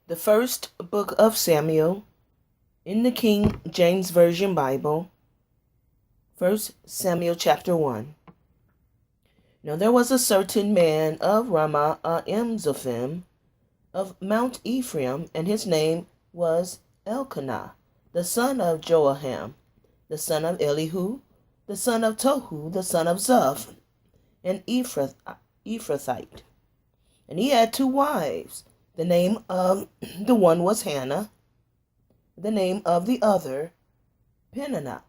The first book of Samuel in the King James Version Bible, 1 Samuel chapter 1. Now there was a certain man of Ramah Zophim of Mount Ephraim, and his name was Elkanah, the son of Joaham, the son of Elihu, the son of Tohu, the son of Zoph, an Ephrathite. And he had two wives. The name of the one was Hannah, the name of the other Peninnah.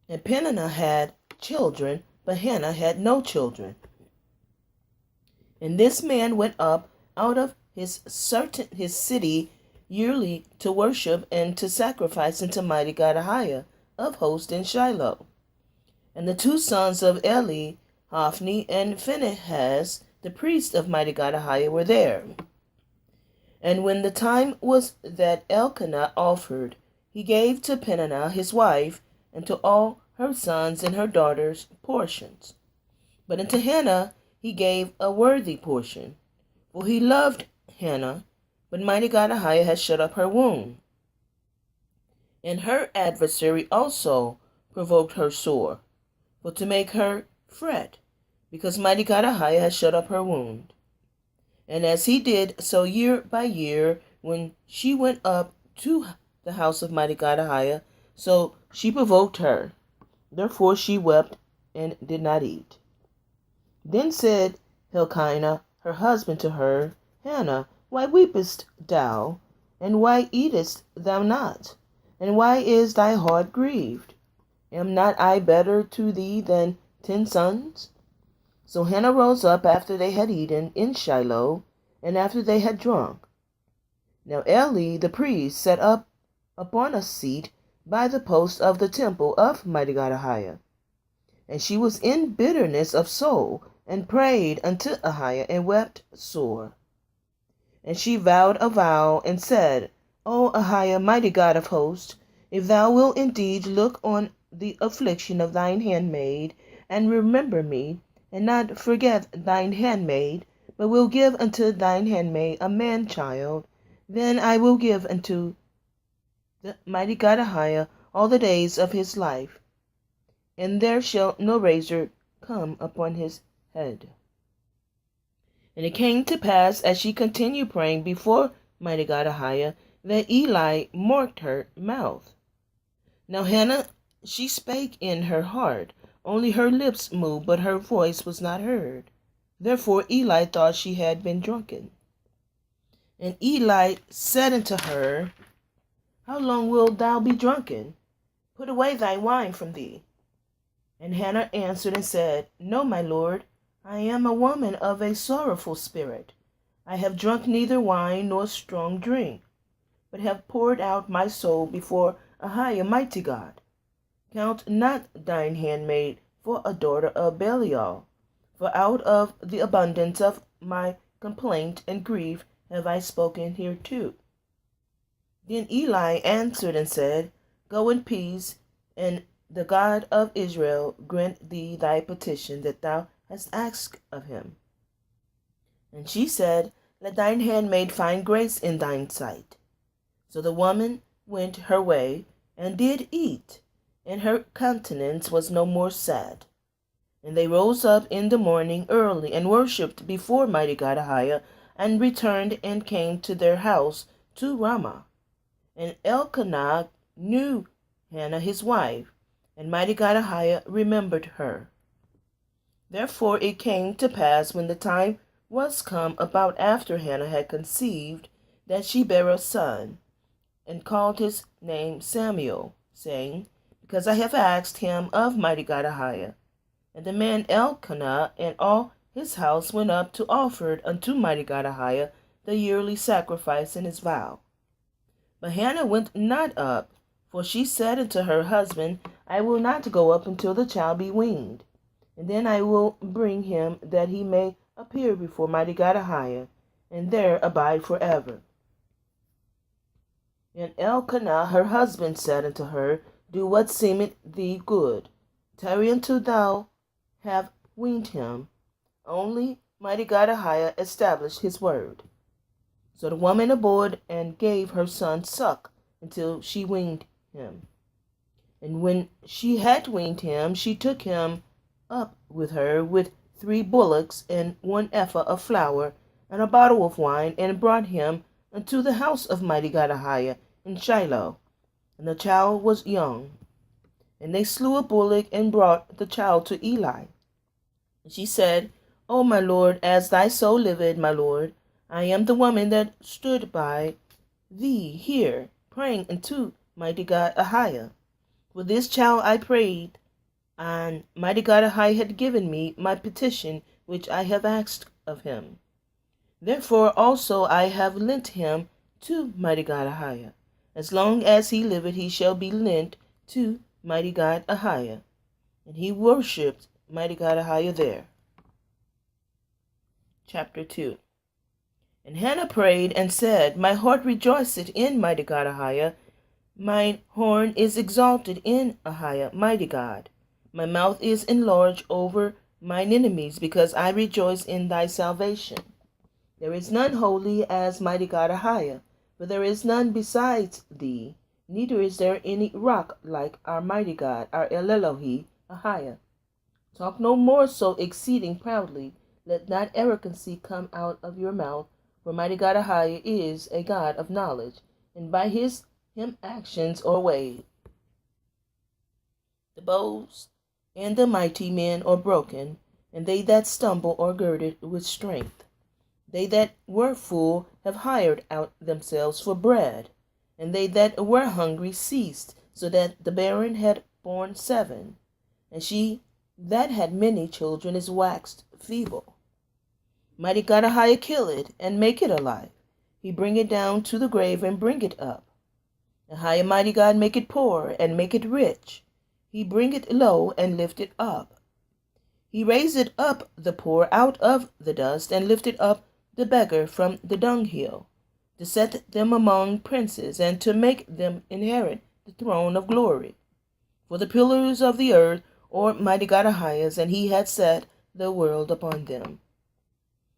And Peninnah had children, but Hannah had no children. And this man went up out of his city yearly to worship and to sacrifice unto Mighty God AHAYAH of hosts in Shiloh. And the two sons of Eli, Hophni and Phinehas, the priest of Mighty God AHAYAH, were there. And when the time was that Elkanah offered, he gave to Peninnah his wife, and to all her sons and her daughters portions. But unto Hannah he gave a worthy portion, for he loved Hannah, but Mighty God AHAYAH had shut up her womb. And her adversary also provoked her sore, for to make her fret, because Mighty God AHAYAH had shut up her wound. And as he did so year by year, when she went up to the house of Mighty God AHAYAH, so she provoked her. Therefore she wept and did not eat. Then said Elkanah her husband to her, Hannah, why weepest thou, and why eatest thou not? And why is thy heart grieved? Am not I better to thee than 10 sons? So Hannah rose up after they had eaten in Shiloh, and after they had drunk. Now Eli the priest sat up upon a seat by the post of the temple of Mighty God AHAYAH. And she was in bitterness of soul, and prayed unto AHAYAH, and wept sore. And she vowed a vow, and said, O AHAYAH, mighty God of hosts, if thou wilt indeed look on the affliction of thine handmaid, and remember me, and not forget thine handmaid, but will give unto thine handmaid a man-child, then I will give unto the Mighty God AHAYAH all the days of his life, and there shall no razor come upon his head. And it came to pass, as she continued praying before Mighty God AHAYAH, that Eli marked her mouth. Now Hannah, she spake in her heart, only her lips moved, but her voice was not heard. Therefore Eli thought she had been drunken. And Eli said unto her, How long wilt thou be drunken? Put away thy wine from thee. And Hannah answered and said, No, my lord, I am a woman of a sorrowful spirit. I have drunk neither wine nor strong drink, but have poured out my soul before AHAYAH, mighty God. Count not thine handmaid for a daughter of Belial, for out of the abundance of my complaint and grief have I spoken hereto. Then Eli answered and said, Go in peace, and the God of Israel grant thee thy petition that thou hast asked of him. And she said, Let thine handmaid find grace in thine sight. So the woman went her way, and did eat, and her countenance was no more sad. And they rose up in the morning early, and worshipped before Mighty God AHAYAH, and returned and came to their house to Ramah. And Elkanah knew Hannah his wife, and Mighty God AHAYAH remembered her. Therefore it came to pass, when the time was come about after Hannah had conceived, that she bare a son, and called his name Samuel, saying, Because I have asked him of Mighty God AHAYAH. And the man Elkanah and all his house went up to offer unto Mighty God AHAYAH the yearly sacrifice and his vow. But Hannah went not up, for she said unto her husband, I will not go up until the child be weaned, and then I will bring him, that he may appear before Mighty God AHAYAH, and there abide forever. And Elkanah her husband said unto her, Do what seemeth thee good. Tarry until thou have weaned him. Only Mighty God AHAYAH established his word. So the woman abode and gave her son suck until she weaned him. And when she had weaned him, she took him up with her with 3 bullocks and 1 ephah of flour and a bottle of wine, and brought him unto the house of Mighty God AHAYAH in Shiloh. And the child was young. And they slew a bullock and brought the child to Eli. And she said, O my lord, as thy soul liveth, my lord, I am the woman that stood by thee here, praying unto Mighty God AHAYAH. For this child I prayed, and Mighty God AHAYAH had given me my petition which I have asked of him. Therefore also I have lent him to Mighty God AHAYAH. As long as he liveth, he shall be lent to Mighty God AHAYAH. And he worshipped Mighty God AHAYAH there. Chapter 2. And Hannah prayed and said, My heart rejoiceth in Mighty God AHAYAH. Mine horn is exalted in AHAYAH, mighty God. My mouth is enlarged over mine enemies, because I rejoice in thy salvation. There is none holy as Mighty God AHAYAH, for there is none besides thee, neither is there any rock like our mighty God, our Elohi AHAYAH. Talk no more so exceeding proudly, let not arrogancy come out of your mouth, for Mighty God AHAYAH is a God of knowledge, and by him actions are weighed. The bows and the mighty men are broken, and they that stumble are girded with strength. They that were full have hired out themselves for bread, and they that were hungry ceased, so that the barren had borne 7, and she that had many children is waxed feeble. Mighty God AHAYAH kill it, and make it alive. He bring it down to the grave, and bring it up. AHAYAH mighty God make it poor, and make it rich. He bring it low, and lift it up. He raised up the poor out of the dust, and lifted up the beggar from the dunghill, to set them among princes, and to make them inherit the throne of glory. For the pillars of the earth are Mighty God AHAYAH's, and he hath set the world upon them.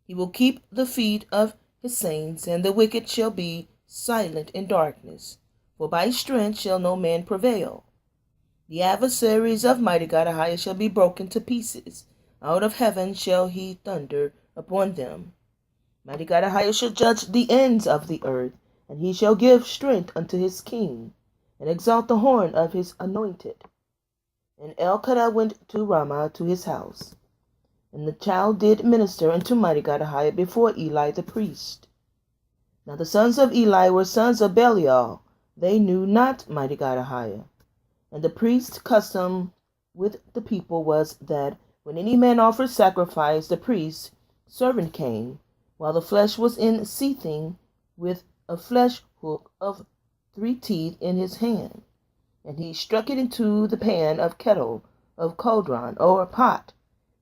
He will keep the feet of his saints, and the wicked shall be silent in darkness, for by strength shall no man prevail. The adversaries of Mighty God AHAYAH shall be broken to pieces. Out of heaven shall he thunder upon them. Mighty God AHAYAH shall judge the ends of the earth, and he shall give strength unto his king, and exalt the horn of his anointed. And Elkanah went to Ramah to his house. And the child did minister unto Mighty God AHAYAH before Eli the priest. Now the sons of Eli were sons of Belial. They knew not Mighty God AHAYAH. And the priest's custom with the people was that when any man offered sacrifice, the priest's servant came, while the flesh was in seething, with a flesh hook of 3 teeth in his hand. And he struck it into the pan of kettle, of cauldron, or pot.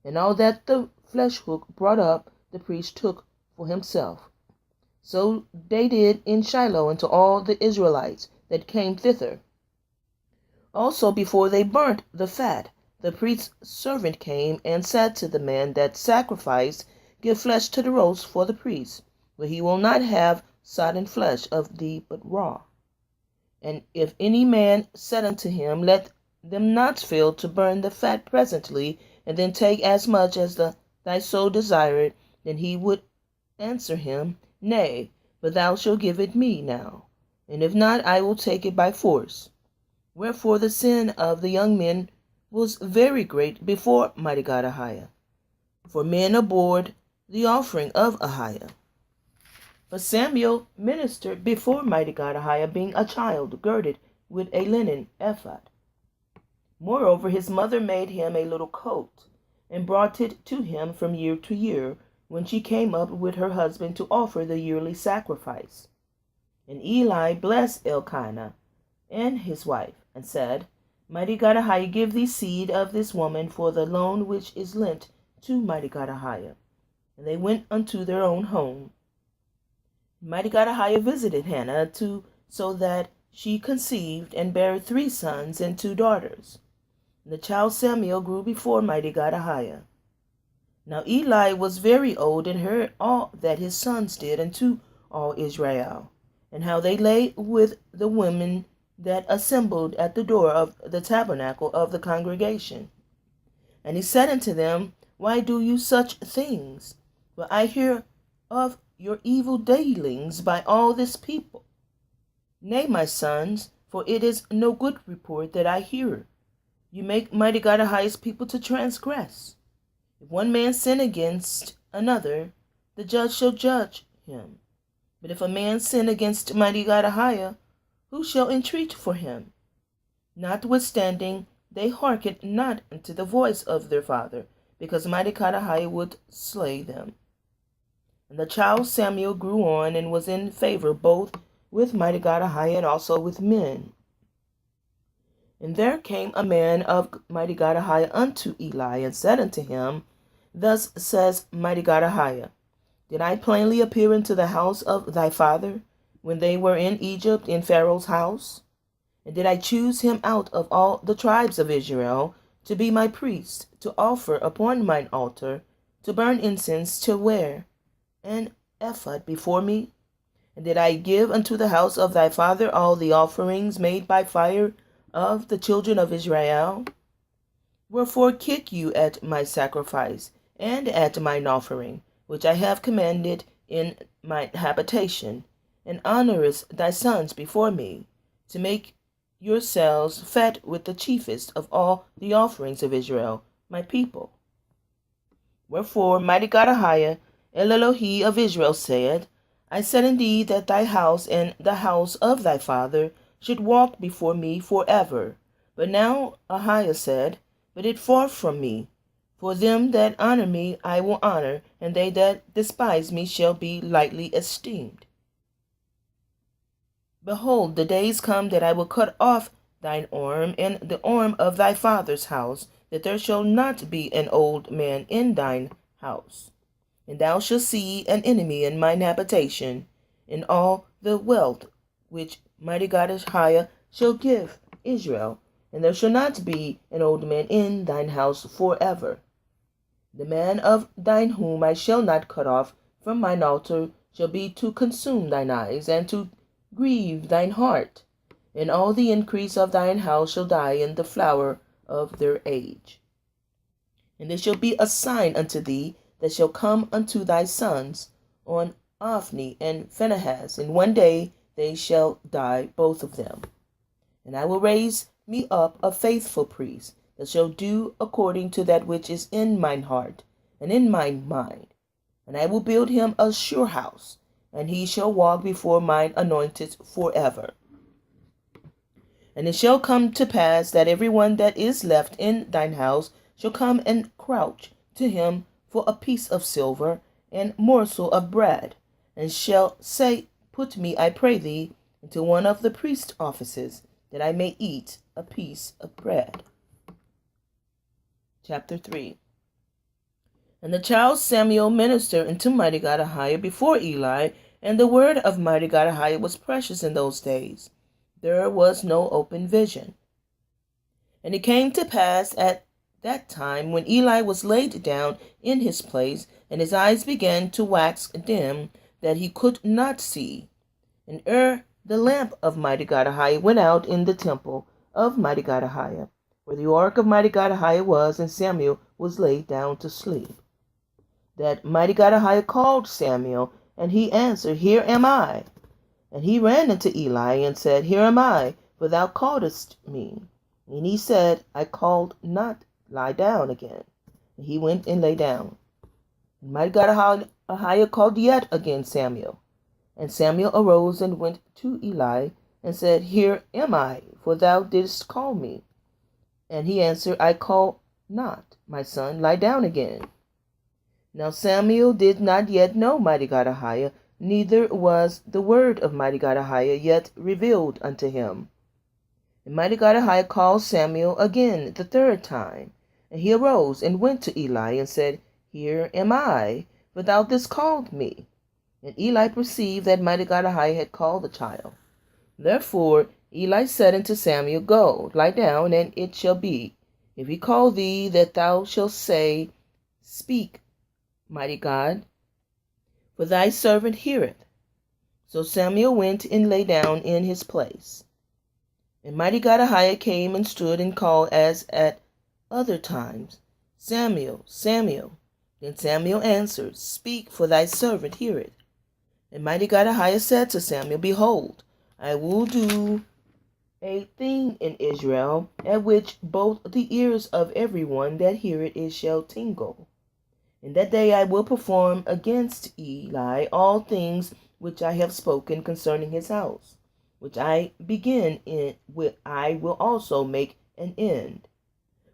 And all that the flesh hook brought up, the priest took for himself. So they did in Shiloh unto all the Israelites that came thither. Also before they burnt the fat, the priest's servant came and said to the man that sacrificed, Give flesh to the roast for the priest, for he will not have sodden flesh of thee but raw. And if any man said unto him, Let them not fail to burn the fat presently, and then take as much as thy soul desired, then he would answer him, Nay, but thou shalt give it me now, and if not, I will take it by force. Wherefore the sin of the young men was very great before Mighty God AHAYAH, for men abhorred the offering of AHAYAH. But Samuel ministered before Mighty God AHAYAH, being a child, girded with a linen ephod. Moreover, his mother made him a little coat, and brought it to him from year to year, when she came up with her husband to offer the yearly sacrifice. And Eli blessed Elkanah and his wife, and said, Mighty God AHAYAH give thee seed of this woman for the loan which is lent to Mighty God AHAYAH. And they went unto their own home. Mighty God AHAYAH visited Hannah so that she conceived and bare 3 sons and 2 daughters. And the child Samuel grew before Mighty God AHAYAH. Now Eli was very old, and heard all that his sons did unto all Israel, and how they lay with the women that assembled at the door of the tabernacle of the congregation. And he said unto them, Why do you such things? For I hear of your evil dealings by all this people. Nay, my sons, for it is no good report that I hear. You make Mighty God AHAYAH's people to transgress. If one man sin against another, the judge shall judge him. But if a man sin against Mighty God AHAYAH, who shall entreat for him? Notwithstanding, they hearkened not unto the voice of their father, because Mighty God AHAYAH would slay them. And the child Samuel grew on, and was in favor both with Mighty God AHAYAH and also with men. And there came a man of Mighty God AHAYAH unto Eli, and said unto him, Thus says Mighty God AHAYAH, Did I plainly appear into the house of thy father, when they were in Egypt in Pharaoh's house? And did I choose him out of all the tribes of Israel to be my priest, to offer upon mine altar, to burn incense, to wear an ephod before me? And did I give unto the house of thy father all the offerings made by fire of the children of Israel? Wherefore kick you at my sacrifice, and at mine offering, which I have commanded in my habitation, and honorest thy sons before me, to make yourselves fat with the chiefest of all the offerings of Israel, my people? Wherefore Mighty God AHAYAH, El Elohi of Israel, said, I said indeed that thy house and the house of thy father should walk before me forever. But now AHAYAH said, But it far from me. For them that honor me I will honor, and they that despise me shall be lightly esteemed. Behold, the days come that I will cut off thine arm and the arm of thy father's house, that there shall not be an old man in thine house. And thou shalt see an enemy in mine habitation, in all the wealth which Mighty God AHAYAH shall give Israel, and there shall not be an old man in thine house forever. The man of thine whom I shall not cut off from mine altar shall be to consume thine eyes, and to grieve thine heart, and all the increase of thine house shall die in the flower of their age. And there shall be a sign unto thee that shall come unto thy sons on Ophni and Phinehas, and one day they shall die both of them. And I will raise me up a faithful priest, that shall do according to that which is in mine heart and in mine mind. And I will build him a sure house, and he shall walk before mine anointed forever. And it shall come to pass that every one that is left in thine house shall come and crouch to him for a piece of silver and morsel of bread, and shall say, Put me, I pray thee, into one of the priest's offices, that I may eat a piece of bread. Chapter 3. And the child Samuel ministered unto Mighty God AHAYAH before Eli, and the word of Mighty God AHAYAH was precious in those days. There was no open vision. And it came to pass at that time, when Eli was laid down in his place, and his eyes began to wax dim, that he could not see. And ere the lamp of Mighty God AHAYAH went out in the temple of Mighty God AHAYAH, where the ark of Mighty God AHAYAH was, and Samuel was laid down to sleep, that Mighty God AHAYAH called Samuel, and he answered, Here am I. And he ran unto Eli, and said, Here am I, for thou calledst me. And he said, I called not, lie down again. And he went and lay down. And Mighty God AHAYAH called yet again Samuel. And Samuel arose and went to Eli, and said, Here am I, for thou didst call me. And he answered, I call not, my son, lie down again. Now Samuel did not yet know Mighty God AHAYAH, neither was the word of Mighty God AHAYAH yet revealed unto him. And Mighty God AHAYAH called Samuel again the third time. And he arose and went to Eli, and said, Here am I, for thou didst call me. And Eli perceived that Mighty God AHAYAH had called the child. Therefore Eli said unto Samuel, Go, lie down, and it shall be, if he call thee, that thou shalt say, Speak, Mighty God, for thy servant heareth. So Samuel went and lay down in his place. And Mighty God AHAYAH came and stood and called as at other times, Samuel, Samuel. Then Samuel answered, Speak, for thy servant heareth. And Mighty God AHAYAH said to Samuel, Behold, I will do a thing in Israel, at which both the ears of every one that heareth it shall tingle. In that day I will perform against Eli all things which I have spoken concerning his house, which I begin in, I will also make an end.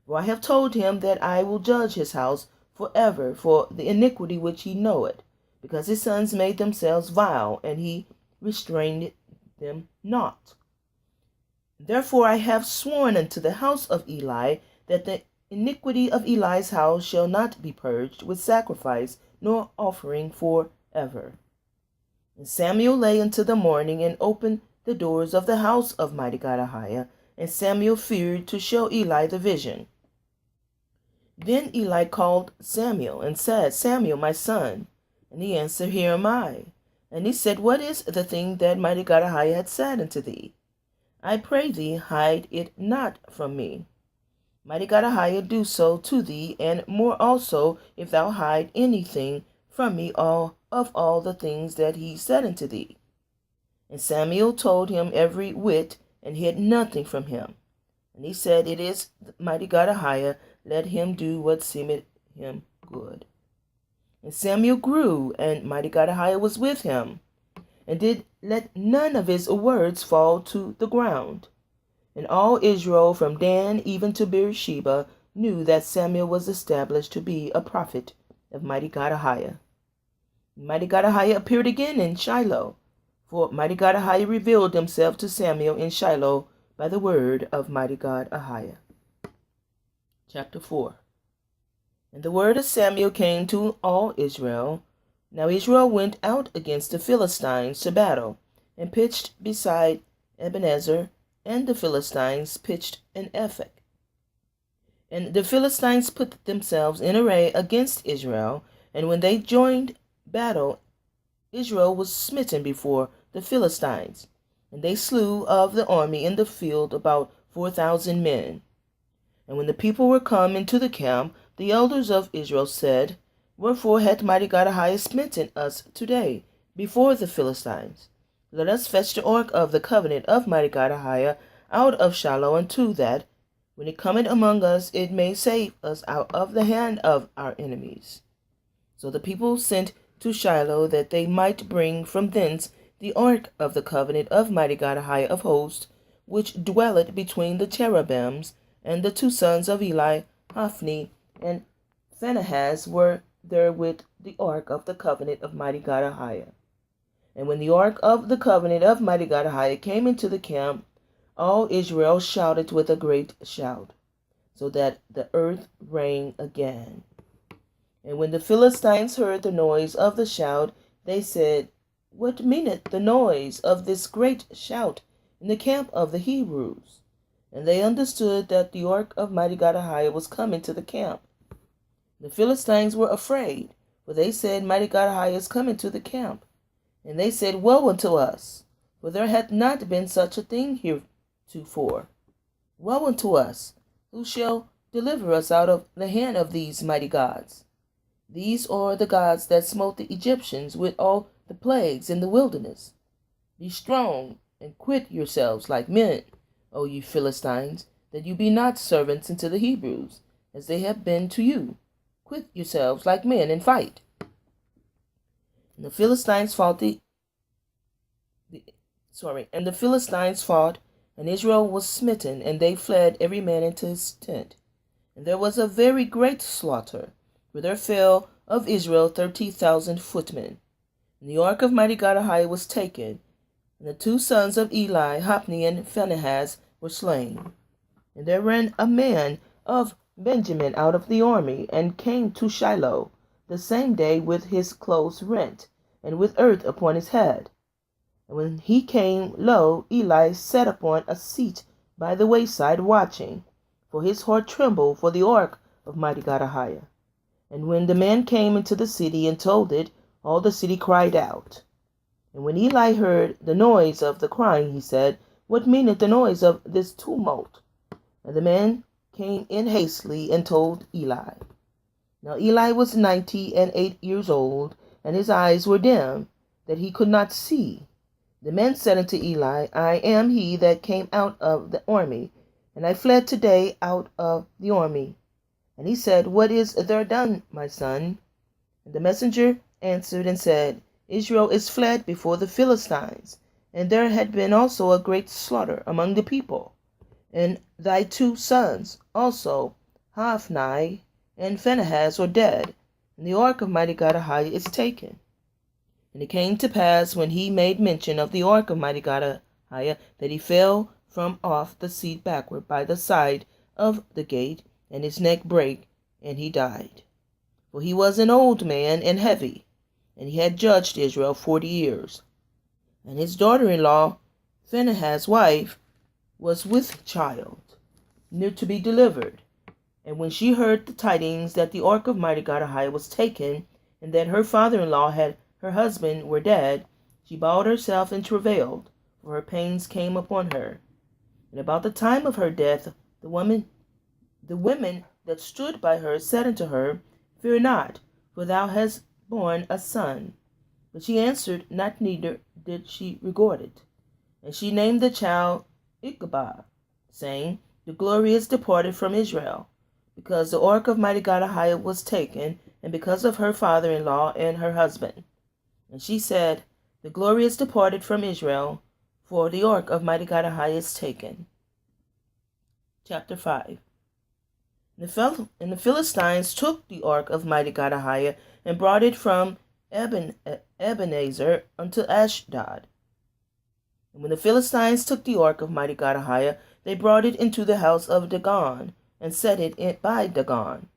For I have told him that I will judge his house forever for the iniquity which he knoweth, because his sons made themselves vile, and he restrained them not. Therefore I have sworn unto the house of Eli that the iniquity of Eli's house shall not be purged with sacrifice nor offering for ever. And Samuel lay until the morning and opened the doors of the house of Mighty God AHAYAH, and Samuel feared to show Eli the vision. Then Eli called Samuel and said, Samuel, my son. And he answered, Here am I. And he said, What is the thing that Mighty God AHAYAH had said unto thee? I pray thee, hide it not from me. Mighty God AHAYAH do so to thee, and more also, if thou hide anything from me of all the things that he said unto thee. And Samuel told him every whit, and hid nothing from him. And he said, It is Mighty God AHAYAH, let him do what seemeth him good. And Samuel grew, and Mighty God AHAYAH was with him, and did let none of his words fall to the ground. And all Israel from Dan even to Beersheba knew that Samuel was established to be a prophet of Mighty God AHAYAH. Mighty God AHAYAH appeared again in Shiloh, for Mighty God AHAYAH revealed himself to Samuel in Shiloh by the word of Mighty God AHAYAH. Chapter 4. And the word of Samuel came to all Israel. Now Israel went out against the Philistines to battle, and pitched beside Ebenezer, and the Philistines pitched in Ephek. And the Philistines put themselves in array against Israel, and when they joined battle, Israel was smitten before the Philistines, and they slew of the army in the field about 4,000 men. And when the people were come into the camp, the elders of Israel said, Wherefore hath Mighty God AHAYAH smitten us today before the Philistines? Let us fetch the ark of the covenant of Mighty God AHAYAH out of Shiloh, unto that, when it cometh among us, it may save us out of the hand of our enemies. So the people sent to Shiloh, that they might bring from thence the ark of the covenant of Mighty God AHAYAH of hosts, which dwelleth between the cherubims. And the two sons of Eli, Hophni and Phinehas, were there with the ark of the covenant of Mighty God AHAYAH. And when the ark of the covenant of Mighty God AHAYAH came into the camp, all Israel shouted with a great shout, so that the earth rang again. And when the Philistines heard the noise of the shout, they said, What meaneth the noise of this great shout in the camp of the Hebrews? And they understood that the ark of Mighty God AHAYAH was come into the camp. The Philistines were afraid, for they said, Mighty God AHAYAH is come into the camp. And they said, Woe unto us, for there hath not been such a thing heretofore. Woe unto us, who shall deliver us out of the hand of these mighty gods? These are the gods that smote the Egyptians with all the plagues in the wilderness. Be strong, and quit yourselves like men, O ye Philistines, that you be not servants unto the Hebrews, as they have been to you. Quit yourselves like men, and fight. And the Philistines fought and the Philistines fought, and Israel was smitten, and they fled every man into his tent. And there was a very great slaughter, for there fell of Israel 30,000 footmen. And the ark of Mighty God AHAYAH was taken, and the two sons of Eli, Hophni and Phinehas, were slain. And there ran a man of Benjamin out of the army, and came to Shiloh the same day with his clothes rent, and with earth upon his head. And when he came, lo, Eli sat upon a seat by the wayside watching, for his heart trembled for the ark of Mighty God AHAYAH. And when the man came into the city and told it, all the city cried out. And when Eli heard the noise of the crying, he said, What meaneth the noise of this tumult? And the man came in hastily and told Eli. Now Eli was 98 years old, and his eyes were dim, that he could not see. The man said unto Eli, I am he that came out of the army, and I fled today out of the army. And he said, What is there done, my son? And the messenger answered and said, Israel is fled before the Philistines, and there had been also a great slaughter among the people. And thy 2 sons also, Hophni and Phinehas, are dead, and the ark of Mighty God AHAYAH is taken. And it came to pass, when he made mention of the ark of Mighty God AHAYAH, that he fell from off the seat backward by the side of the gate, and his neck brake, and he died. For he was an old man and heavy, and he had judged Israel 40 years. And his daughter-in-law, Phinehas' wife, was with child, near to be delivered. And when she heard the tidings that the ark of Mighty God AHAYAH was taken, and that her father-in-law and her husband were dead, she bowed herself and travailed, for her pains came upon her. And about the time of her death, the women that stood by her said unto her, Fear not, for thou hast borne a son. But she answered not, neither did she regard it. And she named the child Ichabod, saying, The glory is departed from Israel, because the ark of Mighty God AHAYAH was taken, and because of her father-in-law and her husband. And she said, The glory is departed from Israel, for the ark of Mighty God AHAYAH is taken. Chapter 5. And the Philistines took the ark of Mighty God AHAYAH, and brought it from Ebenezer unto Ashdod. And when the Philistines took the ark of Mighty God AHAYAH, they brought it into the house of Dagon, and set it by Dagon.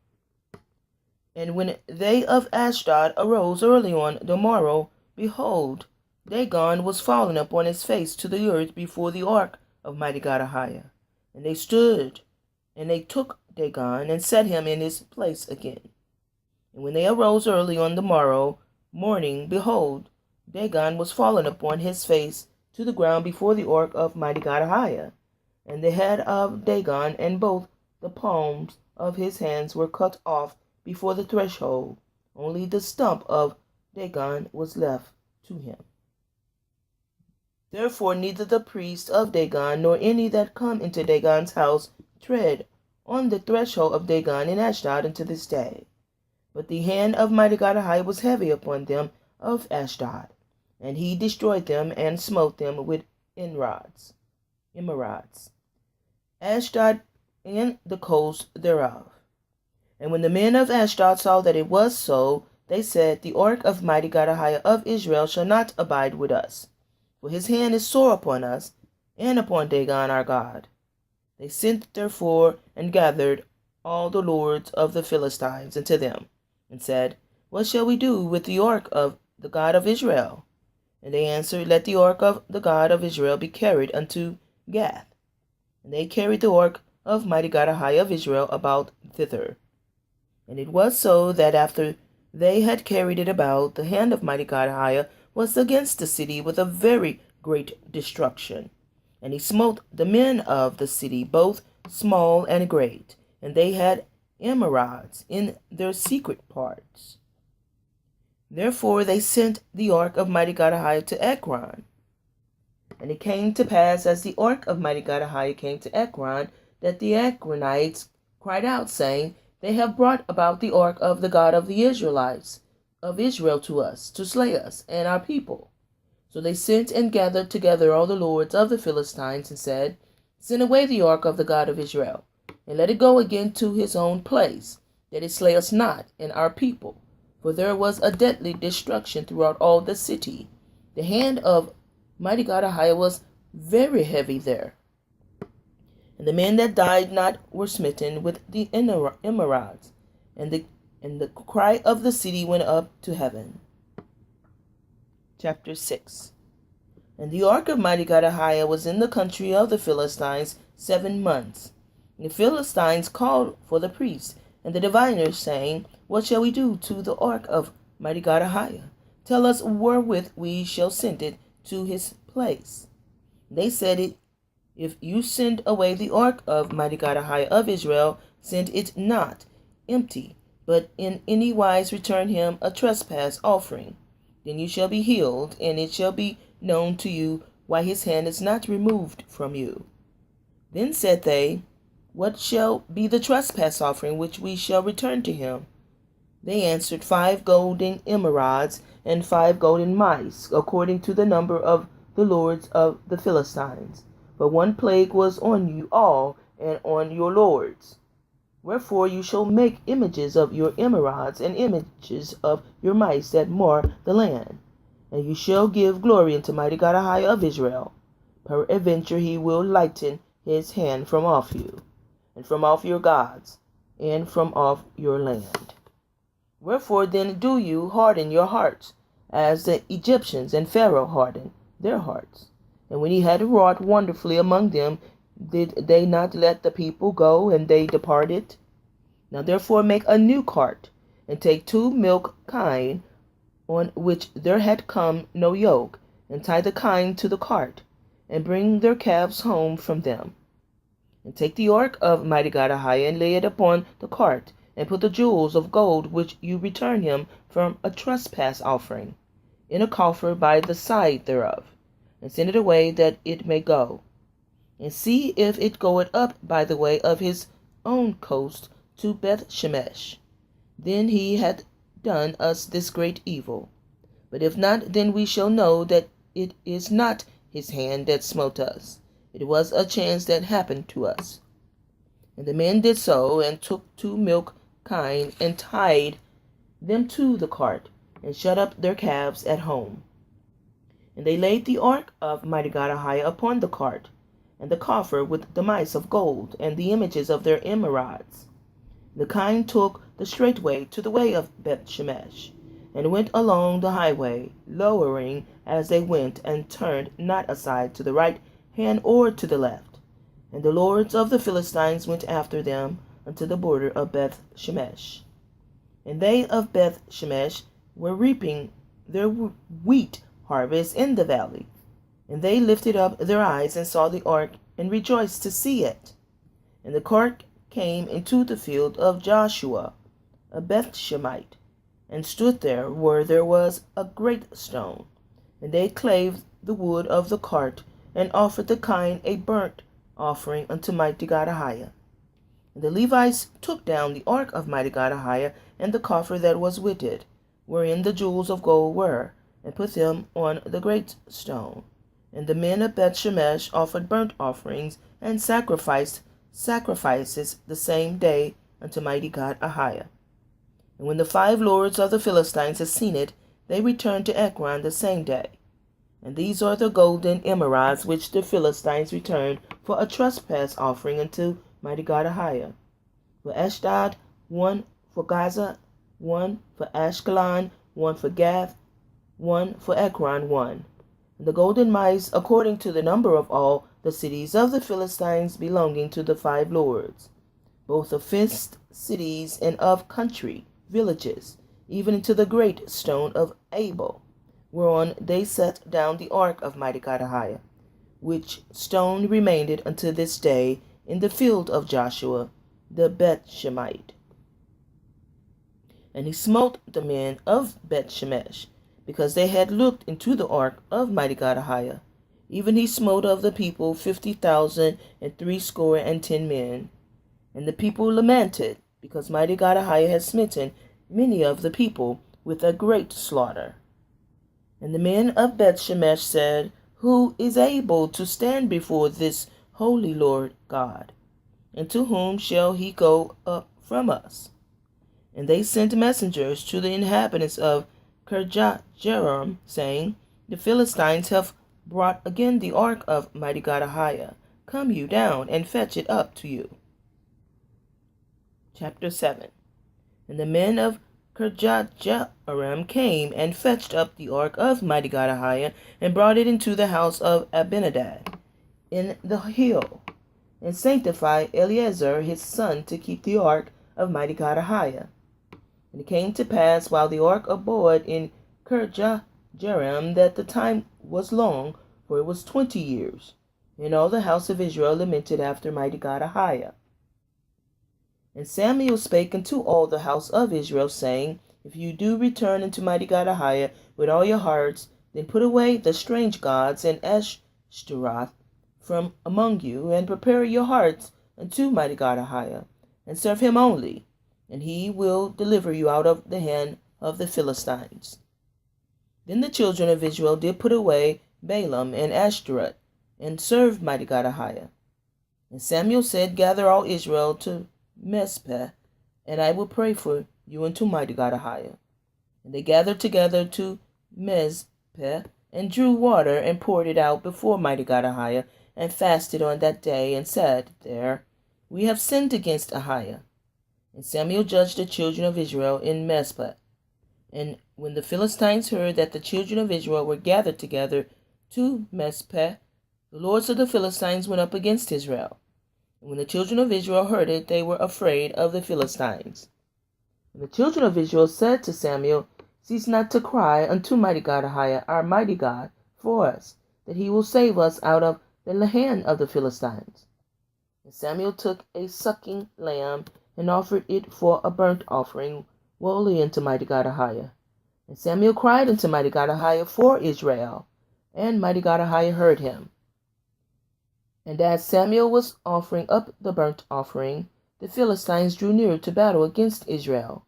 And when they of Ashdod arose early on the morrow, behold, Dagon was fallen upon his face to the earth before the ark of Mighty God AHAYAH. And they stood, and they took Dagon, and set him in his place again. And when they arose early on the morning, behold, Dagon was fallen upon his face to the ground before the ark of Mighty God AHAYAH. And the head of Dagon and both the palms of his hands were cut off before the threshold. Only the stump of Dagon was left to him. Therefore neither the priest of Dagon nor any that come into Dagon's house tread on the threshold of Dagon in Ashdod unto this day. But the hand of Mighty God AHAYAH was heavy upon them of Ashdod, and he destroyed them and smote them with emerods, Ashdod and the coast thereof. And when the men of Ashdod saw that it was so, they said, The ark of Mighty God AHAYAH of Israel shall not abide with us, for his hand is sore upon us, and upon Dagon our God. They sent therefore and gathered all the lords of the Philistines unto them, and said, What shall we do with the ark of the God of Israel? And they answered, Let the ark of the God of Israel be carried unto Gath. And they carried the ark of Mighty God AHAYAH of Israel about thither. And it was so that after they had carried it about, the hand of Mighty God AHAYAH was against the city with a very great destruction. And he smote the men of the city, both small and great, and they had emerods in their secret parts. Therefore they sent the ark of Mighty God AHAYAH to Ekron. And it came to pass, as the ark of Mighty God AHAYAH came to Ekron, that the Ekronites cried out, saying, They have brought about the ark of the God of the Israelites, of Israel to us, to slay us and our people. So they sent and gathered together all the lords of the Philistines, and said, Send away the ark of the God of Israel, and let it go again to his own place, that it slay us not and our people. For there was a deadly destruction throughout all the city. The hand of Mighty God AHAYAH was very heavy there. And the men that died not were smitten with the emerods, and the cry of the city went up to heaven. Chapter 6. And the ark of Mighty God AHAYAH was in the country of the Philistines 7 months. And the Philistines called for the priests and the diviners, saying, What shall we do to the ark of Mighty God AHAYAH? Tell us wherewith we shall send it to his place. They said, If you send away the ark of Mighty God AHAYAH of Israel, send it not empty, but in any wise return him a trespass offering. Then you shall be healed, and it shall be known to you why his hand is not removed from you. Then said they, What shall be the trespass offering which we shall return to him? They answered, 5 golden emerods and 5 golden mice, according to the number of the lords of the Philistines. For one plague was on you all, and on your lords. Wherefore you shall make images of your emerods and images of your mice that mar the land. And you shall give glory unto Mighty God AHAYAH of Israel. Peradventure he will lighten his hand from off you, and from off your gods, and from off your land. Wherefore then do you harden your hearts, as the Egyptians and Pharaoh hardened their hearts? And when he had wrought wonderfully among them, did they not let the people go, and they departed? Now therefore make a new cart, and take 2 milk kine, on which there had come no yoke, and tie the kine to the cart, and bring their calves home from them. And take the ark of Mighty God AHAYAH, and lay it upon the cart, and put the jewels of gold which you return him from a trespass offering in a coffer by the side thereof, and send it away that it may go. And see if it goeth up by the way of his own coast to Beth-shemesh. Then he hath done us this great evil. But if not, then we shall know that it is not his hand that smote us. It was a chance that happened to us. And the men did so, and took 2 milk kine, and tied them to the cart, and shut up their calves at home. And they laid the ark of Mighty God AHAYAH upon the cart, and the coffer with the mice of gold, and the images of their emerods. The kine took the straight way to the way of Beth-shemesh, and went along the highway, lowering as they went, and turned not aside to the right hand or to the left. And the lords of the Philistines went after them unto the border of Beth-shemesh. And they of Beth-shemesh were reaping their wheat harvest in the valley. And they lifted up their eyes and saw the ark, and rejoiced to see it. And the cart came into the field of Joshua, a Bethshemite, and stood there where there was a great stone. And they clave the wood of the cart, and offered the kine a burnt offering unto Mighty God AHAYAH. And the Levites took down the ark of Mighty God AHAYAH, and the coffer that was with it, wherein the jewels of gold were, and put them on the great stone. And the men of Beth-shemesh offered burnt offerings, and sacrifices the same day unto Mighty God AHAYAH. And when the 5 lords of the Philistines had seen it, they returned to Ekron the same day. And these are the golden emerods which the Philistines returned for a trespass offering unto Mighty God AHAYAH. For Ashdod, 1; for Gaza, 1; for Ashkelon, 1; for Gath, 1; for Ekron, 1. And the golden mice, according to the number of all the cities of the Philistines belonging to the 5 lords, both of fenced cities and of country villages, even to the great stone of Abel, whereon they set down the ark of Mighty God AHAYAH, which stone remained unto this day in the field of Joshua the Bethshemite. And he smote the men of Beth-shemesh, because they had looked into the ark of Mighty God AHAYAH. Even he smote of the people 50,000 and 70 men. And the people lamented, because Mighty God AHAYAH had smitten many of the people with a great slaughter. And the men of Beth-shemesh said, Who is able to stand before this holy Lord God? And to whom shall he go up from us? And they sent messengers to the inhabitants of Kirjath-jearim, saying, The Philistines have brought again the ark of Mighty God AHAYAH. Come you down, and fetch it up to you. Chapter 7. And the men of Kirjath-jearim came and fetched up the ark of Mighty God AHAYAH, and brought it into the house of Abinadab in the hill, and sanctified Eleazar his son to keep the ark of Mighty God AHAYAH. And it came to pass, while the ark abode in Kirjathjearim that the time was long, for it was 20 years. And all the house of Israel lamented after Mighty God AHAYAH. And Samuel spake unto all the house of Israel, saying, If you do return unto Mighty God AHAYAH with all your hearts, then put away the strange gods and Ashtaroth from among you, and prepare your hearts unto Mighty God AHAYAH, and serve him only, and he will deliver you out of the hand of the Philistines. Then the children of Israel did put away Balaam and Ashtaroth, and served Mighty God AHAYAH. And Samuel said, Gather all Israel to Mizpeh, and I will pray for you unto Mighty God AHAYAH. And they gathered together to Mizpeh, and drew water, and poured it out before Mighty God AHAYAH, and fasted on that day, and said there, We have sinned against AHAYAH. And Samuel judged the children of Israel in Mizpeh. And when the Philistines heard that the children of Israel were gathered together to Mizpeh, the lords of the Philistines went up against Israel. And when the children of Israel heard it, they were afraid of the Philistines. And the children of Israel said to Samuel, Cease not to cry unto Mighty God AHAYAH, our mighty God, for us, that he will save us out of the hand of the Philistines. And Samuel took a sucking lamb, and offered it for a burnt offering wholly unto Mighty God AHAYAH. And Samuel cried unto Mighty God AHAYAH for Israel, and Mighty God AHAYAH heard him. And as Samuel was offering up the burnt offering, the Philistines drew near to battle against Israel.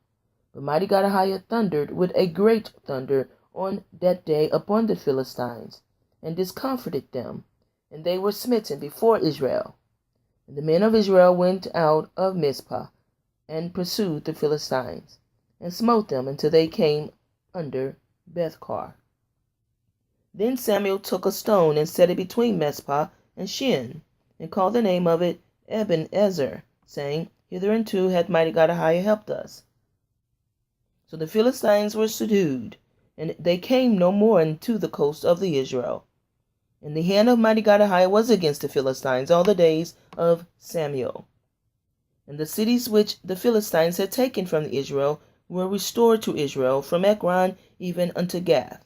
But Mighty God AHAYAH thundered with a great thunder on that day upon the Philistines, and discomfited them, and they were smitten before Israel. And the men of Israel went out of Mizpah, and pursued the Philistines, and smote them until they came under Bethkar. Then Samuel took a stone, and set it between Mizpah and Shin, and called the name of it Ebenezer, saying, Hitherunto hath Mighty God AHAYAH helped us. So the Philistines were subdued, and they came no more into the coast of the Israel. And the hand of Mighty God AHAYAH was against the Philistines all the days of Samuel. And the cities which the Philistines had taken from Israel were restored to Israel, from Ekron even unto Gath.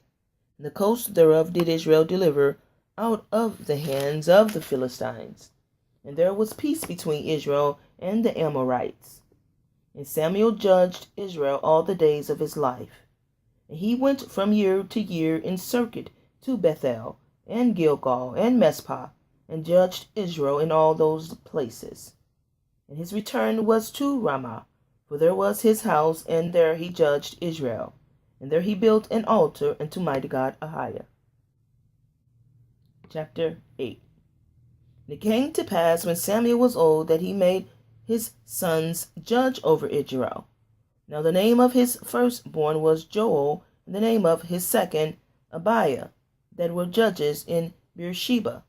And the coast thereof did Israel deliver out of the hands of the Philistines. And there was peace between Israel and the Amorites. And Samuel judged Israel all the days of his life. And he went from year to year in circuit to Bethel, and Gilgal, and Mizpah, and judged Israel in all those places. And his return was to Ramah, for there was his house, and there he judged Israel. And there he built an altar unto Mighty God AHAYAH. Chapter 8. And it came to pass, when Samuel was old, that he made his sons judge over Israel. Now the name of his firstborn was Joel, and the name of his second Abiah, that were judges in Beersheba.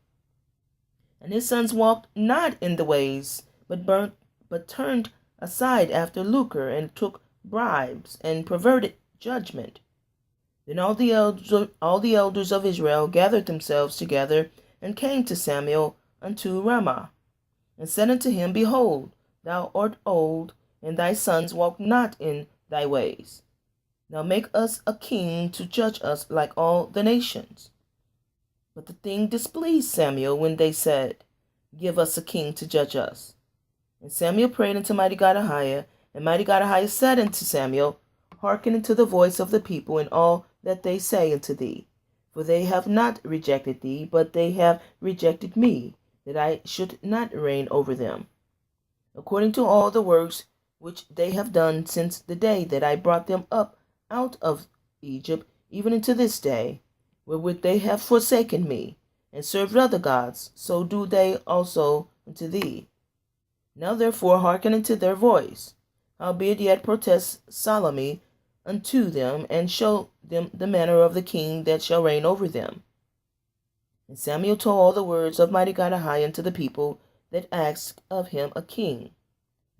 And his sons walked not in the ways, but turned aside after lucre, and took bribes, and perverted judgment. Then all the elders of Israel gathered themselves together, and came to Samuel unto Ramah, and said unto him, Behold, thou art old, and thy sons walk not in thy ways. Now make us a king to judge us like all the nations. But the thing displeased Samuel when they said, Give us a king to judge us. And Samuel prayed unto Mighty God AHAYAH, and Mighty God AHAYAH said unto Samuel, Hearken unto the voice of the people in all that they say unto thee. For they have not rejected thee, but they have rejected me, that I should not reign over them, according to all the works which they have done since the day that I brought them up out of Egypt, even unto this day, wherewith they have forsaken me, and served other gods, so do they also unto thee. Now therefore hearken unto their voice. Howbeit yet protest solemnly unto them, and show them the manner of the king that shall reign over them. And Samuel told all the words of Mighty God AHAYAH unto the people that asked of him a king.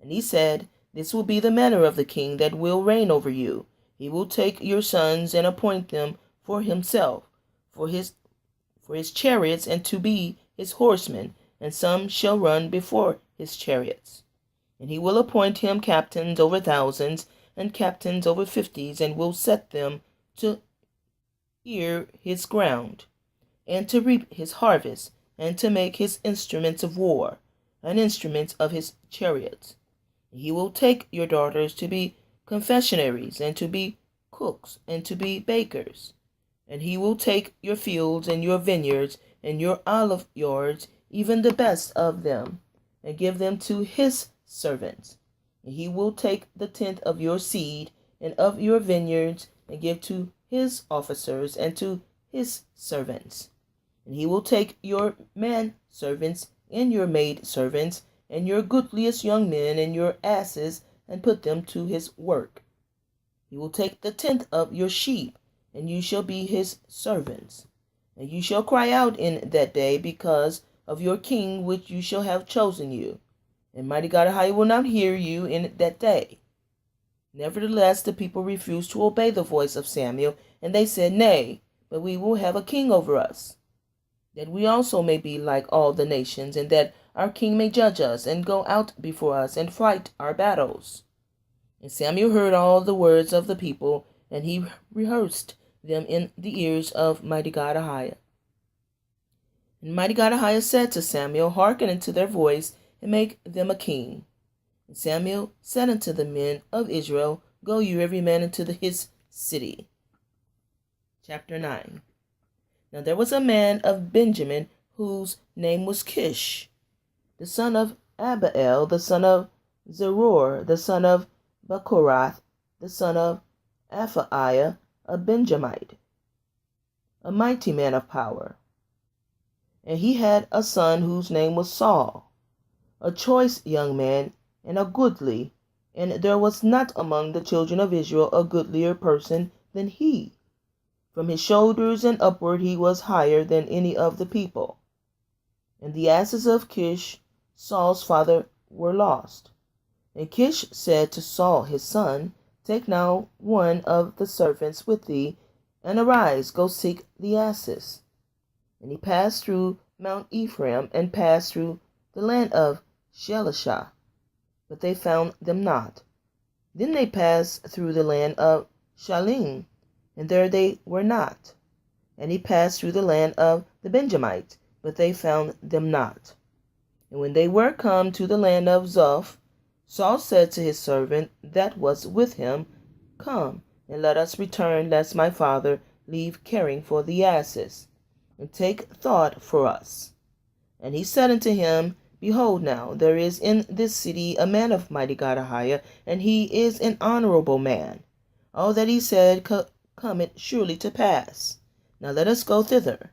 And he said, This will be the manner of the king that will reign over you. He will take your sons, and appoint them for himself, for his chariots, and to be his horsemen, and some shall run before his chariots. And he will appoint him captains over thousands, and captains over 50s, and will set them to hear his ground, and to reap his harvest, and to make his instruments of war, and instruments of his chariots. He will take your daughters to be confectionaries, and to be cooks, and to be bakers. And he will take your fields, and your vineyards, and your olive yards, even the best of them, and give them to his servants. And he will take the tenth of your seed, and of your vineyards, and give to his officers, and to his servants. And he will take your manservants, and your maidservants, and your goodliest young men, and your asses, and put them to his work. He will take the tenth of your sheep, and you shall be his servants. And you shall cry out in that day because of your king which you shall have chosen you. And Mighty God AHAYAH will not hear you in that day. Nevertheless, the people refused to obey the voice of Samuel, and they said, Nay, but we will have a king over us, that we also may be like all the nations, and that our king may judge us, and go out before us, and fight our battles. And Samuel heard all the words of the people, and he rehearsed them in the ears of Mighty God AHAYAH. And Mighty God AHAYAH said to Samuel, Hearken unto their voice, and make them a king. And Samuel said unto the men of Israel, Go you every man into his city. Chapter 9. Now there was a man of Benjamin, whose name was Kish, the son of Abiel, the son of Zeror, the son of Bechorath, the son of Aphiah, a Benjamite, a mighty man of power. And he had a son whose name was Saul, a choice young man, and a goodly, and there was not among the children of Israel a goodlier person than he. From his shoulders and upward he was higher than any of the people. And the asses of Kish, Saul's father, were lost. And Kish said to Saul his son, Take now one of the servants with thee, and arise, go seek the asses. And he passed through Mount Ephraim, and passed through the land of Shelishah, but they found them not. Then they passed through the land of Shalim, and there they were not. And he passed through the land of the Benjamites, but they found them not. And when they were come to the land of Zoph, Saul said to his servant that was with him, Come, and let us return, lest my father leave caring for the asses, and take thought for us. And he said unto him, Behold now, there is in this city a man of Mighty God AHAYAH, and he is an honorable man. All that he said cometh surely to pass. Now let us go thither.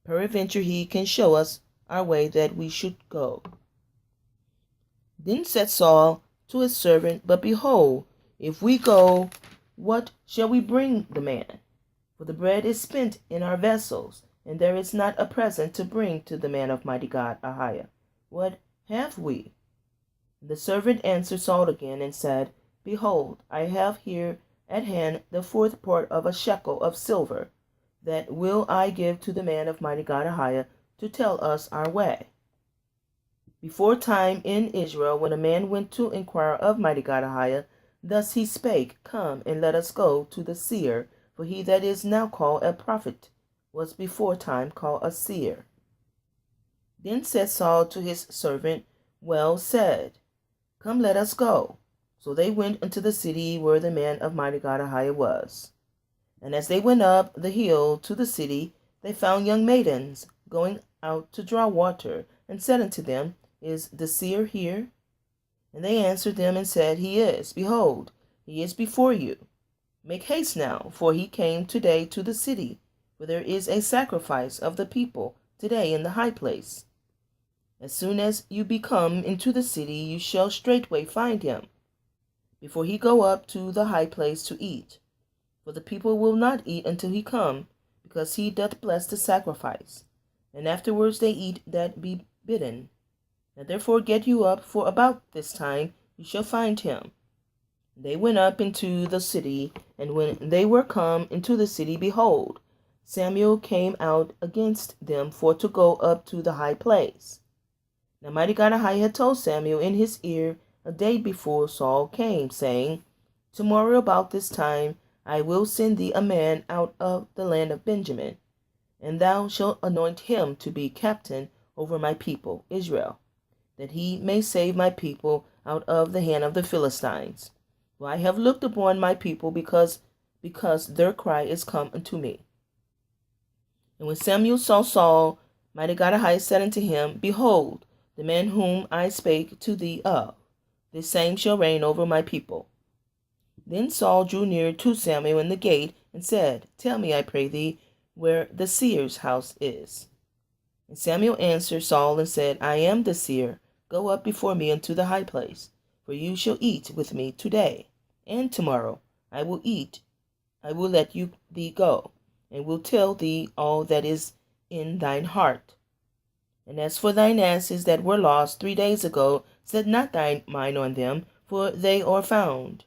Peradventure he can show us our way that we should go. Then said Saul to his servant, But behold, if we go, what shall we bring the man? For the bread is spent in our vessels, and there is not a present to bring to the man of Mighty God AHAYAH. What have we? And the servant answered Saul again, and said, Behold, I have here at hand the fourth part of a shekel of silver, that will I give to the man of Mighty God AHAYAH to tell us our way. Before time in Israel, when a man went to inquire of Mighty God AHAYAH, thus he spake, Come, and let us go to the seer, for he that is now called a prophet was before time called a seer. Then said Saul to his servant, Well said, come, let us go. So they went unto the city where the man of Mighty God AHAYAH was. And as they went up the hill to the city, they found young maidens going out to draw water, and said unto them, Is the seer here? And they answered them and said, He is. Behold, he is before you. Make haste now, for he came today to the city, for there is a sacrifice of the people today in the high place. As soon as you be come into the city, you shall straightway find him, before he go up to the high place to eat. For the people will not eat until he come, because he doth bless the sacrifice. And afterwards they eat that be bidden. Now therefore get you up, for about this time you shall find him. They went up into the city, and when they were come into the city, behold, Samuel came out against them for to go up to the high place. Now Mighty God AHAYAH had told Samuel in his ear a day before Saul came, saying, Tomorrow about this time I will send thee a man out of the land of Benjamin, and thou shalt anoint him to be captain over my people Israel, that he may save my people out of the hand of the Philistines. For I have looked upon my people because their cry is come unto me. And when Samuel saw Saul, Mighty God AHAYAH said unto him, Behold, the man whom I spake to thee of, the same shall reign over my people. Then Saul drew near to Samuel in the gate, and said, Tell me, I pray thee, where the seer's house is. And Samuel answered Saul and said, I am the seer. Go up before me into the high place, for you shall eat with me today, and tomorrow I will let thee go, and will tell thee all that is in thine heart. And as for thine asses that were lost 3 days ago, set not thine mind on them, for they are found,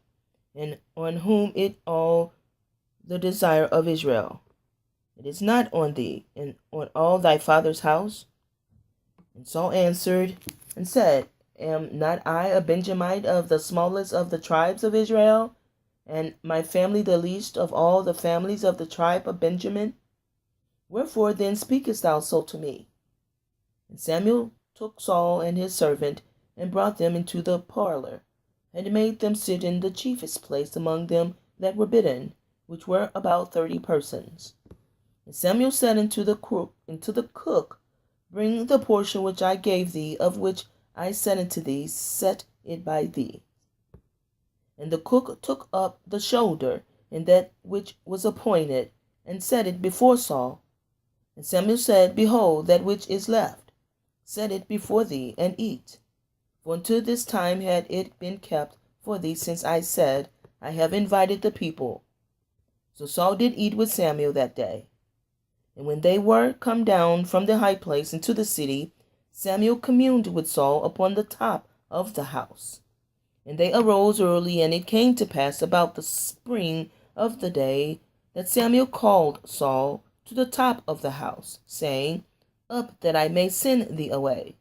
and on whom it all the desire of Israel. It is not on thee, and on all thy father's house. And Saul answered and said, Am not I a Benjamite of the smallest of the tribes of Israel, and my family the least of all the families of the tribe of Benjamin? Wherefore then speakest thou so to me? And Samuel took Saul and his servant, and brought them into the parlor, and made them sit in the chiefest place among them that were bidden, which were about 30 persons. And Samuel said unto the cook, Bring the portion which I gave thee, of which I said unto thee, Set it by thee. And the cook took up the shoulder, and that which was appointed, and set it before Saul. And Samuel said, Behold, that which is left, set it before thee, and eat. For until this time had it been kept for thee, since I said, I have invited the people. So Saul did eat with Samuel that day. And when they were come down from the high place into the city, Samuel communed with Saul upon the top of the house. And they arose early, and it came to pass about the spring of the day that Samuel called Saul to the top of the house, saying, Up, that I may send thee away.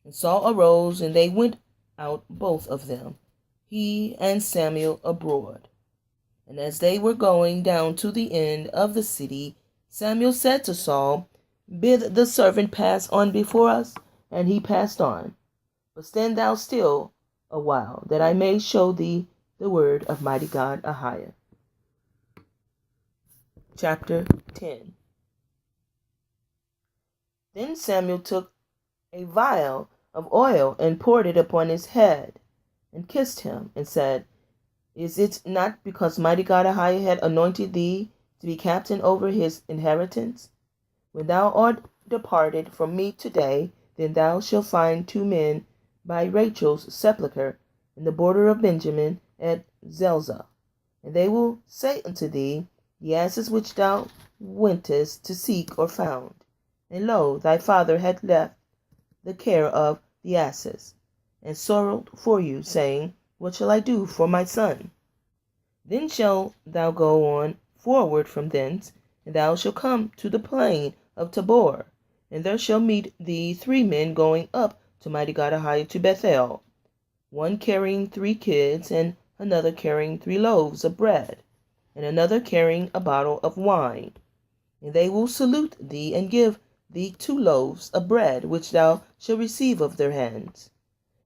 And Saul arose, and they went out both of them, he and Samuel abroad. And as they were going down to the end of the city, Samuel said to Saul, Bid the servant pass on before us. And he passed on. But stand thou still a while, that I may show thee the word of Mighty God AHAYAH. Chapter 10. Then Samuel took a vial of oil and poured it upon his head, and kissed him, and said, Is it not because Mighty God AHAYAH had anointed thee to be captain over his inheritance? When thou art departed from me today, then thou shalt find 2 men by Rachel's sepulchre in the border of Benjamin at Zelzah. And they will say unto thee, The asses which thou wentest to seek are found. And lo, thy father had left the care of the asses, and sorrowed for you, saying, What shall I do for my son? Then shalt thou go on forward from thence, and thou shalt come to the plain of Tabor, and there shall meet thee 3 men going up to Mighty God AHAYAH to Bethel, one carrying 3 kids, and another carrying 3 loaves of bread, and another carrying a bottle of wine. And they will salute thee, and give thee 2 loaves of bread, which thou shalt receive of their hands.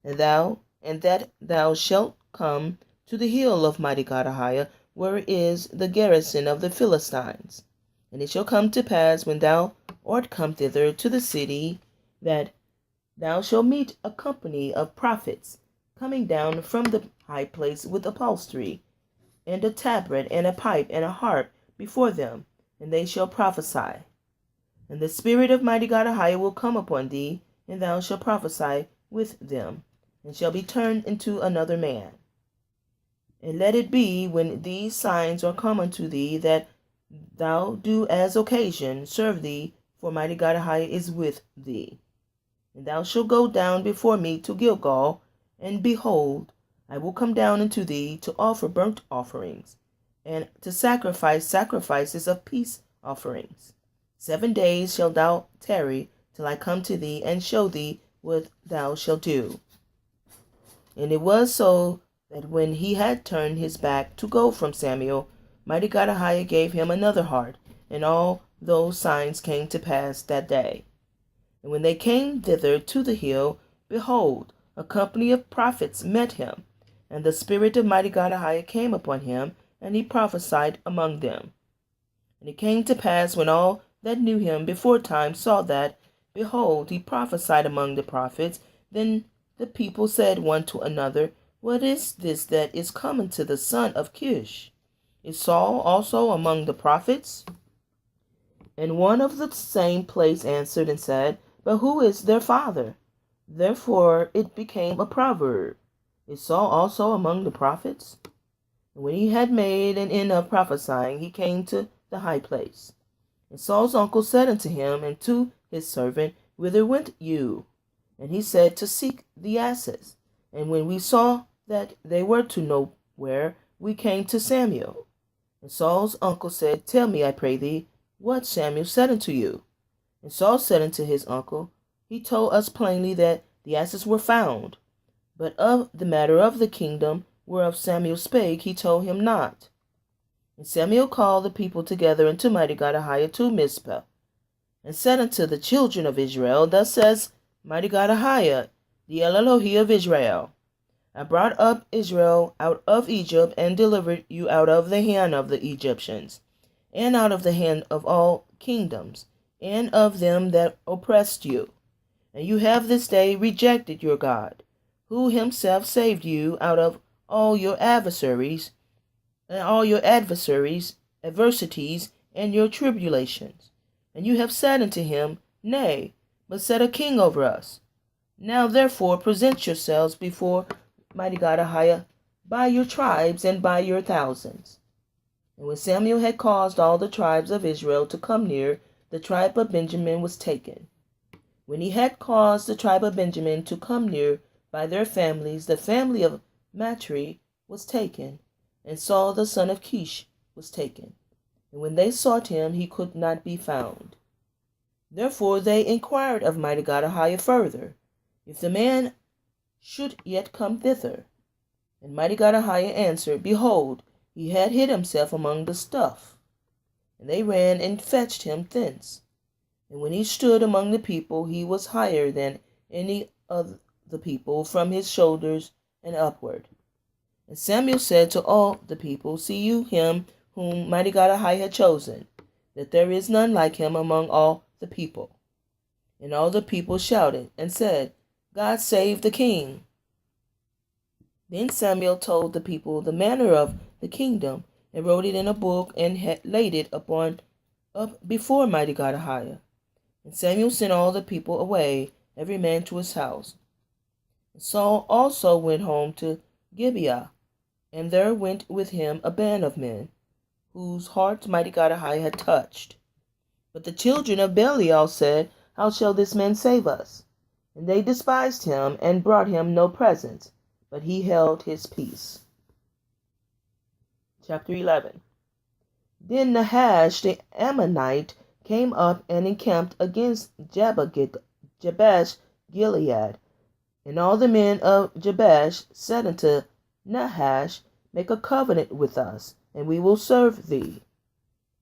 And that thou shalt come to the hill of Mighty God AHAYAH, where is the garrison of the Philistines. And it shall come to pass, when thou art come thither to the city, that thou shalt meet a company of prophets coming down from the high place with upholstery, and a tabret, and a pipe, and a harp before them, and they shall prophesy. And the Spirit of Mighty God AHAYAH will come upon thee, and thou shalt prophesy with them, and shall be turned into another man. And let it be, when these signs are come unto thee, that thou do as occasion serve thee, for Mighty God AHAYAH is with thee. And thou shalt go down before me to Gilgal, and behold, I will come down unto thee to offer burnt offerings, and to sacrifice sacrifices of peace offerings. 7 days shalt thou tarry, till I come to thee, and show thee what thou shalt do. And it was so, that when he had turned his back to go from Samuel, Mighty God AHAYAH gave him another heart, and all those signs came to pass that day. And when they came thither to the hill, behold, a company of prophets met him, and the Spirit of Mighty God AHAYAH came upon him, and he prophesied among them. And it came to pass, when all that knew him before time saw that, behold, he prophesied among the prophets, then the people said one to another, What is this that is coming to the son of Kish? Is Saul also among the prophets? And one of the same place answered and said, But who is their father? Therefore it became a proverb, Is Saul also among the prophets? And when he had made an end of prophesying, he came to the high place. And Saul's uncle said unto him and to his servant, Whither went you? And he said, To seek the asses. And when we saw that they were to nowhere, we came to Samuel. And Saul's uncle said, Tell me, I pray thee, what Samuel said unto you. And Saul said unto his uncle, He told us plainly that the asses were found. But of the matter of the kingdom whereof Samuel spake, he told him not. And Samuel called the people together unto Mighty God AHAYAH to Mizpah, and said unto the children of Israel, Thus says Mighty God AHAYAH, the Elohim of Israel, I brought up Israel out of Egypt, and delivered you out of the hand of the Egyptians, and out of the hand of all kingdoms, and of them that oppressed you. And you have this day rejected your God, who himself saved you out of all your adversaries, adversities, and your tribulations. And you have said unto him, Nay, but set a king over us. Now therefore present yourselves before Mighty God AHAYAH by your tribes and by your thousands. And when Samuel had caused all the tribes of Israel to come near, the tribe of Benjamin was taken. When he had caused the tribe of Benjamin to come near by their families, the family of Matri was taken, and Saul the son of Kish was taken. And when they sought him, he could not be found. Therefore they inquired of Mighty God AHAYAH further, if the man should yet come thither. And Mighty God AHAYAH answered, Behold, he had hid himself among the stuff. And they ran and fetched him thence. And when he stood among the people, he was higher than any of the people from his shoulders and upward. And Samuel said to all the people, See you him whom Mighty God AHAYAH had chosen, that there is none like him among all the people. And all the people shouted and said, God save the king. Then Samuel told the people the manner of the kingdom, and wrote it in a book, and had laid it up before Mighty God AHAYAH. And Samuel sent all the people away, every man to his house. And Saul also went home to Gibeah, and there went with him a band of men, whose hearts Mighty God AHAYAH had touched. But the children of Belial said, How shall this man save us? And they despised him, and brought him no presents, but he held his peace. Chapter 11. Then Nahash the Ammonite came up and encamped against Jabesh Gilead. And all the men of Jabesh said unto Nahash, Make a covenant with us, and we will serve thee.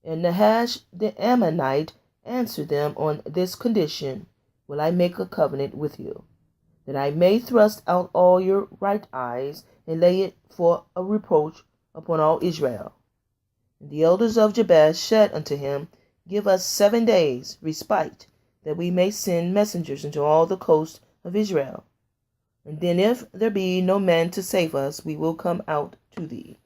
And Nahash the Ammonite answered them, On this condition will I make a covenant with you, that I may thrust out all your right eyes, and lay it for a reproach upon all Israel. And the elders of Jabesh said unto him, Give us 7 days respite, that we may send messengers into all the coast of Israel. And then if there be no man to save us, we will come out to thee.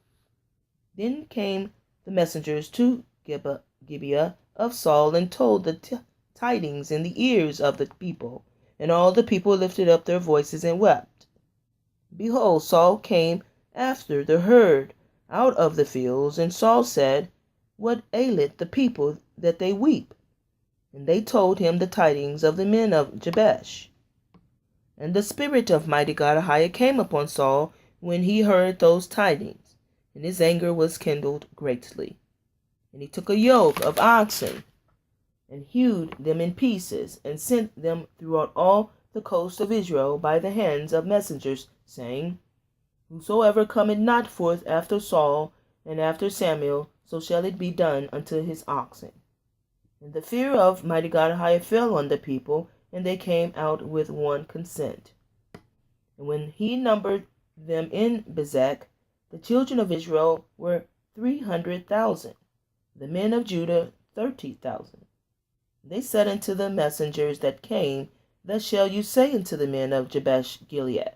Then came the messengers to Gibeah of Saul, and told the tidings in the ears of the people. And all the people lifted up their voices and wept. Behold, Saul came after the herd out of the fields, and Saul said, What aileth the people that they weep? And they told him the tidings of the men of Jabesh. And the Spirit of Mighty God AHAYAH came upon Saul when he heard those tidings, and his anger was kindled greatly. And he took a yoke of oxen, and hewed them in pieces, and sent them throughout all the coast of Israel by the hands of messengers, saying, Whosoever cometh not forth after Saul and after Samuel, so shall it be done unto his oxen. And the fear of Mighty God AHAYAH fell on the people, and they came out with one consent. And when he numbered them in Bezek, the children of Israel were 300,000, the men of Judah 30,000. They said unto the messengers that came, Thus shall you say unto the men of Jabesh Gilead,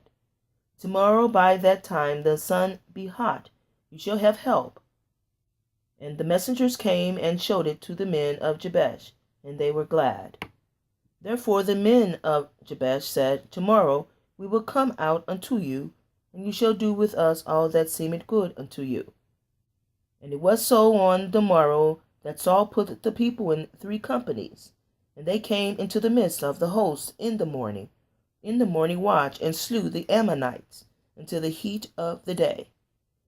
Tomorrow by that time the sun be hot, you shall have help. And the messengers came and showed it to the men of Jabesh, and they were glad. Therefore the men of Jabesh said, Tomorrow we will come out unto you, and you shall do with us all that seemeth good unto you. And it was so on the morrow that Saul put the people in 3 companies, and they came into the midst of the host in the morning watch, and slew the Ammonites until the heat of the day.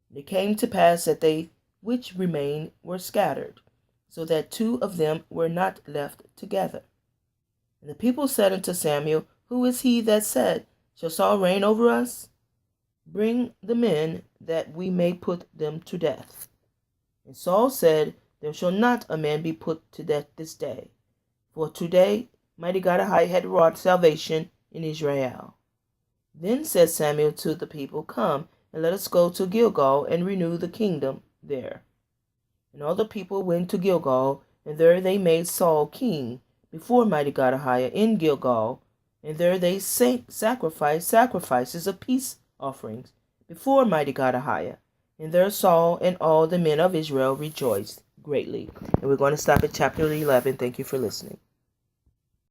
And it came to pass that they which remained were scattered, so that 2 of them were not left together. And the people said unto Samuel, Who is he that said, Shall Saul reign over us? Bring the men, that we may put them to death. And Saul said, There shall not a man be put to death this day, for today Mighty God AHAYAH had wrought salvation in Israel. Then said Samuel to the people, Come, and let us go to Gilgal, and renew the kingdom there. And all the people went to Gilgal, and there they made Saul king before Mighty God AHAYAH in Gilgal, and there they sacrificed sacrifices of peace offerings before Mighty God AHAYAH. And there Saul and all the men of Israel rejoiced greatly. And we're going to stop at chapter 11. Thank you for listening.